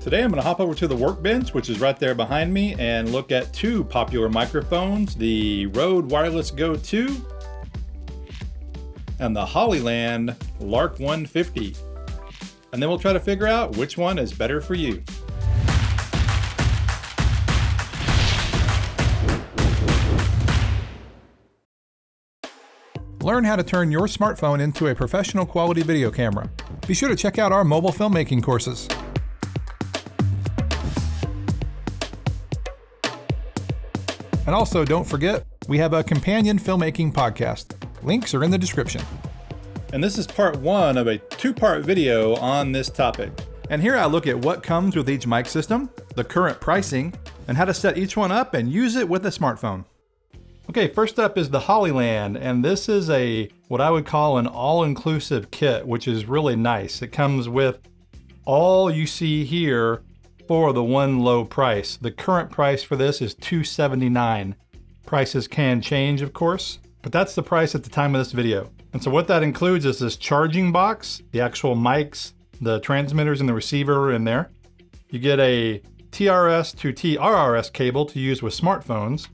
Today I'm going to hop over to the workbench, which is right there behind me, and look at two popular microphones, the Rode Wireless Go 2 and the HOLLYLAND Lark 150. And then we'll try to figure out which one is better for you. Learn how to turn your smartphone into a professional quality video camera. Be sure to check out our mobile filmmaking courses. And also, don't forget, we have a companion filmmaking podcast. Links are in the description. And this is part one of a two-part video on this topic. And here I look at what comes with each mic system, the current pricing, and how to set each one up and use it with a smartphone. Okay, first up is the HOLLYLAND, and this is what I would call an all-inclusive kit, which is really nice. It comes with all you see here for the one low price. The current price for this is $279. Prices can change, of course, but that's the price at the time of this video. And so what that includes is this charging box, the actual mics, the transmitters and the receiver in there. You get a TRRS to TRRS cable to use with smartphones.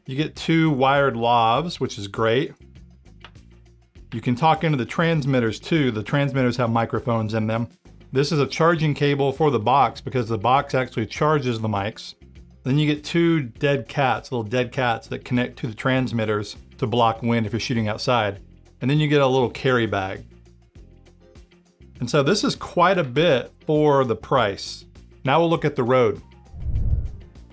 You get two wired lavs, which is great. You can talk into the transmitters too. The transmitters have microphones in them. This is a charging cable for the box because the box actually charges the mics. Then you get two dead cats, little dead cats that connect to the transmitters to block wind if you're shooting outside. And then you get a little carry bag. And so this is quite a bit for the price. Now we'll look at the Rode.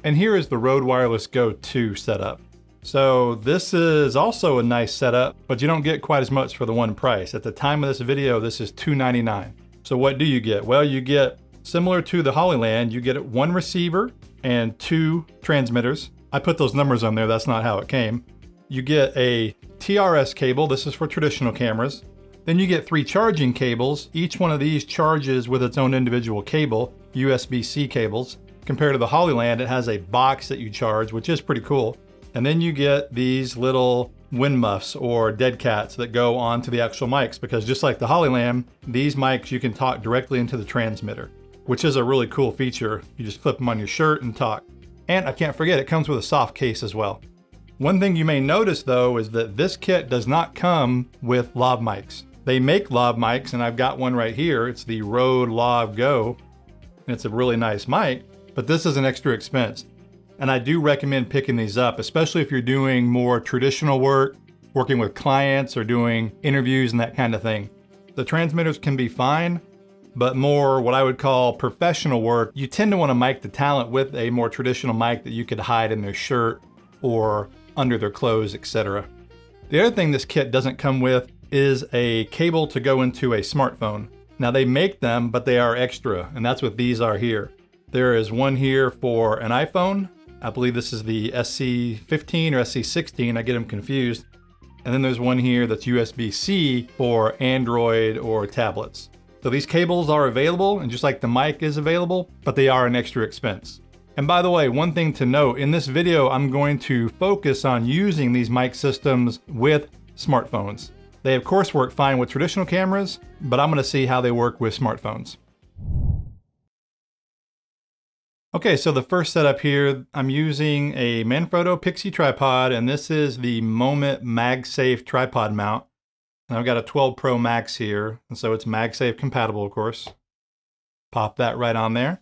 And here is the Rode Wireless Go 2 setup. So this is also a nice setup, but you don't get quite as much for the one price. At the time of this video, this is $299. So what do you get? Well, you get, similar to the HOLLYLAND, you get one receiver and two transmitters. I put those numbers on there, that's not how it came. You get a TRRS cable, this is for traditional cameras. Then you get three charging cables. Each one of these charges with its own individual cable, USB-C cables. Compared to the HOLLYLAND, it has a box that you charge, which is pretty cool. And then you get these little wind muffs or dead cats that go onto the actual mics, because just like the HOLLYLAND, these mics you can talk directly into the transmitter, which is a really cool feature. You just clip them on your shirt and talk. And I can't forget, it comes with a soft case as well. One thing you may notice though is that this kit does not come with lav mics. They make lav mics, and I've got one right here. It's the Rode Lav Go, and it's a really nice mic, but this is an extra expense. And I do recommend picking these up, especially if you're doing more traditional work, working with clients or doing interviews and that kind of thing. The transmitters can be fine, but more what I would call professional work, you tend to want to mic the talent with a more traditional mic that you could hide in their shirt or under their clothes, etc. The other thing this kit doesn't come with is a cable to go into a smartphone. Now they make them, but they are extra, and that's what these are here. There is one here for an iPhone. I believe this is the SC15 or SC16, I get them confused. And then there's one here that's USB-C for Android or tablets. So these cables are available, and just like the mic is available, but they are an extra expense. And by the way, one thing to note, in this video, I'm going to focus on using these mic systems with smartphones. They of course work fine with traditional cameras, but I'm going to see how they work with smartphones. Okay, so the first setup here, I'm using a Manfrotto Pixie tripod, and this is the Moment MagSafe tripod mount. And I've got a 12 Pro Max here, and so it's MagSafe compatible, of course. Pop that right on there.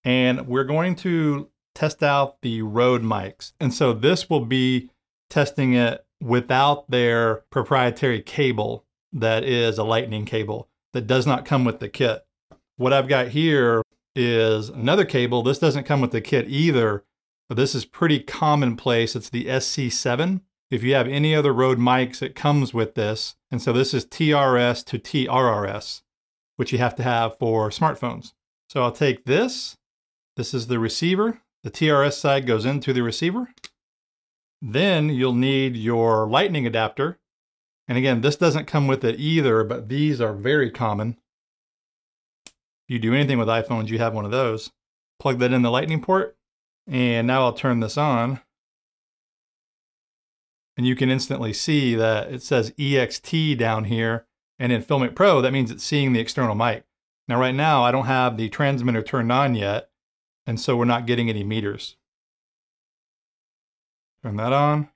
And we're going to test out the Rode mics. And so this will be testing it without their proprietary cable that is a lightning cable that does not come with the kit. What I've got here is another cable. This doesn't come with the kit either, but this is pretty commonplace. It's the SC7. If you have any other Rode mics, it comes with this. And so this is TRRS to TRRS, which you have to have for smartphones. So I'll take this. This is the receiver. The TRRS side goes into the receiver. Then you'll need your lightning adapter. And again, this doesn't come with it either, but these are very common. You do anything with iPhones, you have one of those. Plug that in the lightning port, and now I'll turn this on. And you can instantly see that it says EXT down here, and in FiLMiC Pro, that means it's seeing the external mic. Now right now I don't have the transmitter turned on yet, and so we're not getting any meters. Turn that on.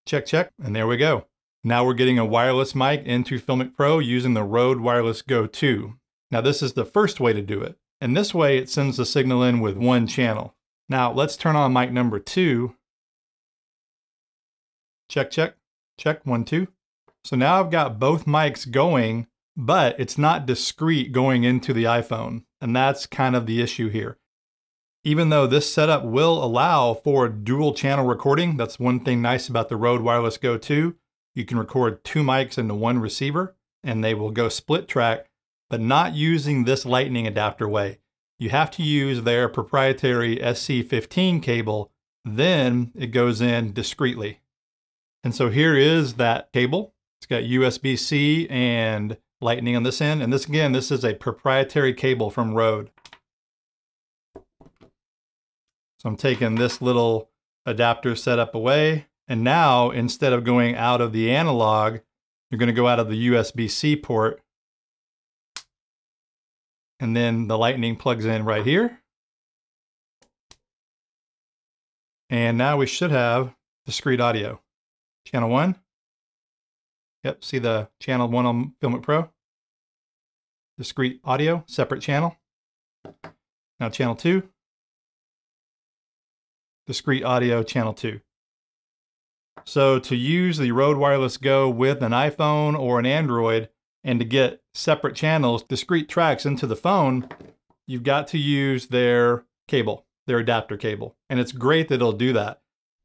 Check, check, and there we go. Now we're getting a wireless mic into FiLMiC Pro using the Rode Wireless Go 2. Now this is the first way to do it. And this way it sends the signal in with one channel. Now let's turn on mic number 2. Check, check, check, 1, 2. So now I've got both mics going, but it's not discrete going into the iPhone. And that's kind of the issue here. Even though this setup will allow for dual channel recording, that's one thing nice about the Rode Wireless Go 2. You can record 2 mics into one receiver and they will go split track, but not using this lightning adapter way. You have to use their proprietary SC15 cable, then it goes in discreetly. And so here is that cable. It's got USB-C and lightning on this end. And this, again, this is a proprietary cable from Rode. So I'm taking this little adapter setup away. And now, instead of going out of the analog, you're going to go out of the USB-C port. And then the lightning plugs in right here. And now we should have discrete audio. Channel 1. Yep, see the channel 1 on FiLMiC Pro. Discrete audio, separate channel. Now channel 2. Discrete audio, channel 2. So to use the Rode Wireless Go with an iPhone or an Android and to get separate channels, discrete tracks into the phone, you've got to use their cable, their adapter cable. And it's great that it'll do that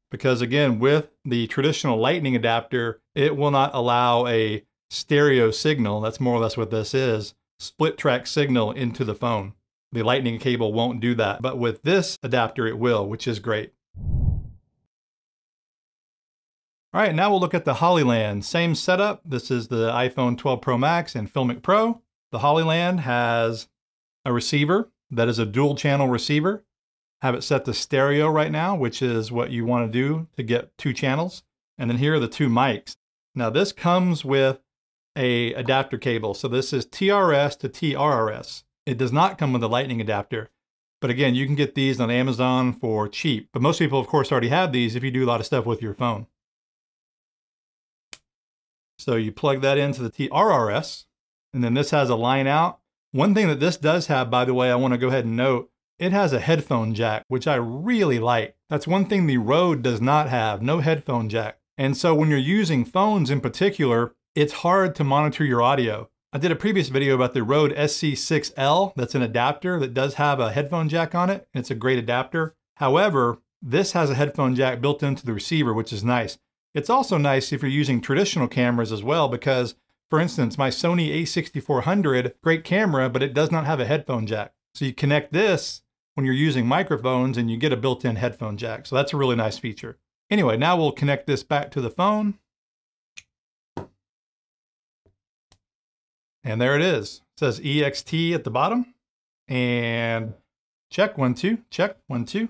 because, again, with the traditional lightning adapter, it will not allow a stereo signal, that's more or less what this is, split track signal into the phone. The lightning cable won't do that, but with this adapter it will, which is great. All right, now we'll look at the HOLLYLAND. Same setup. This is the iPhone 12 Pro Max and FiLMiC Pro. The HOLLYLAND has a receiver that is a dual channel receiver. Have it set to stereo right now, which is what you want to do to get 2 channels. And then here are the 2 mics. Now this comes with a adapter cable. So this is TRRS to TRRS. It does not come with a lightning adapter. But again, you can get these on Amazon for cheap. But most people, of course, already have these if you do a lot of stuff with your phone. So you plug that into the TRRS, and then this has a line out. One thing that this does have, by the way, I want to go ahead and note, it has a headphone jack, which I really like. That's one thing the Rode does not have, no headphone jack. And so when you're using phones in particular, it's hard to monitor your audio. I did a previous video about the Rode SC6L, that's an adapter that does have a headphone jack on it, and it's a great adapter. However, this has a headphone jack built into the receiver, which is nice. It's also nice if you're using traditional cameras as well because, for instance, my Sony a6400, great camera, but it does not have a headphone jack. So you connect this when you're using microphones and you get a built-in headphone jack. So that's a really nice feature. Anyway, now we'll connect this back to the phone. And there it is. It says EXT at the bottom. And check, 1, 2, check, 1, 2.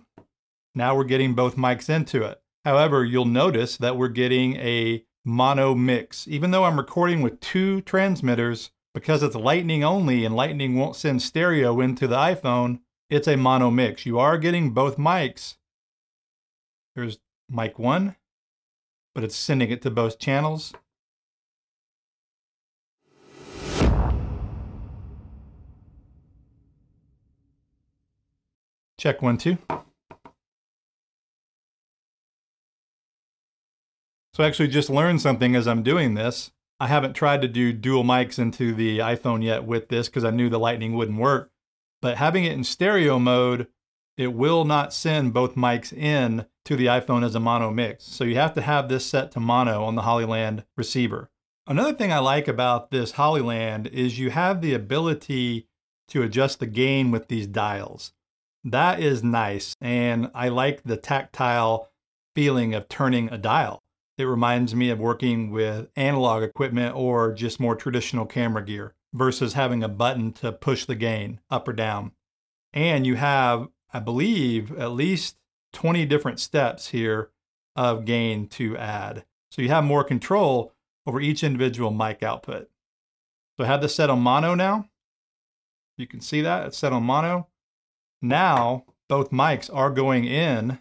Now we're getting both mics into it. However, you'll notice that we're getting a mono mix. Even though I'm recording with 2 transmitters, because it's lightning only and lightning won't send stereo into the iPhone, it's a mono mix. You are getting both mics. Here's mic 1, but it's sending it to both channels. Check, 1, 2. So I actually just learned something as I'm doing this. I haven't tried to do dual mics into the iPhone yet with this because I knew the lightning wouldn't work. But having it in stereo mode, it will not send both mics in to the iPhone as a mono mix. So you have to have this set to mono on the HOLLYLAND receiver. Another thing I like about this HOLLYLAND is you have the ability to adjust the gain with these dials. That is nice, and I like the tactile feeling of turning a dial. It reminds me of working with analog equipment or just more traditional camera gear versus having a button to push the gain up or down. And you have, I believe, at least 20 different steps here of gain to add. So you have more control over each individual mic output. So I have this set on mono now. You can see that it's set on mono. Now both mics are going in.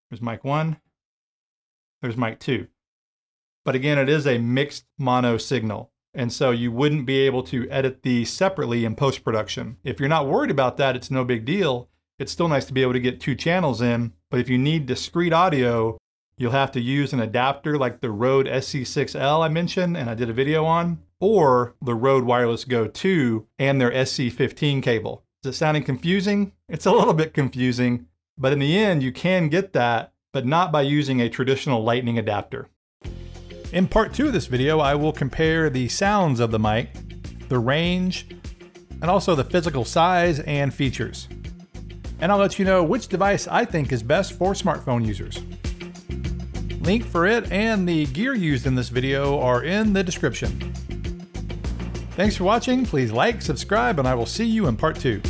There's mic 1, there's mic 2. But again, it is a mixed mono signal. And so you wouldn't be able to edit these separately in post-production. If you're not worried about that, it's no big deal. It's still nice to be able to get 2 channels in, but if you need discrete audio, you'll have to use an adapter like the Rode SC6L I mentioned and I did a video on, or the Rode Wireless Go 2 and their SC15 cable. Is it sounding confusing? It's a little bit confusing, but in the end, you can get that, but not by using a traditional Lightning adapter. In part 2 of this video, I will compare the sounds of the mic, the range, and also the physical size and features. And I'll let you know which device I think is best for smartphone users. Link for it and the gear used in this video are in the description. Thanks for watching, please like, subscribe, and I will see you in part 2.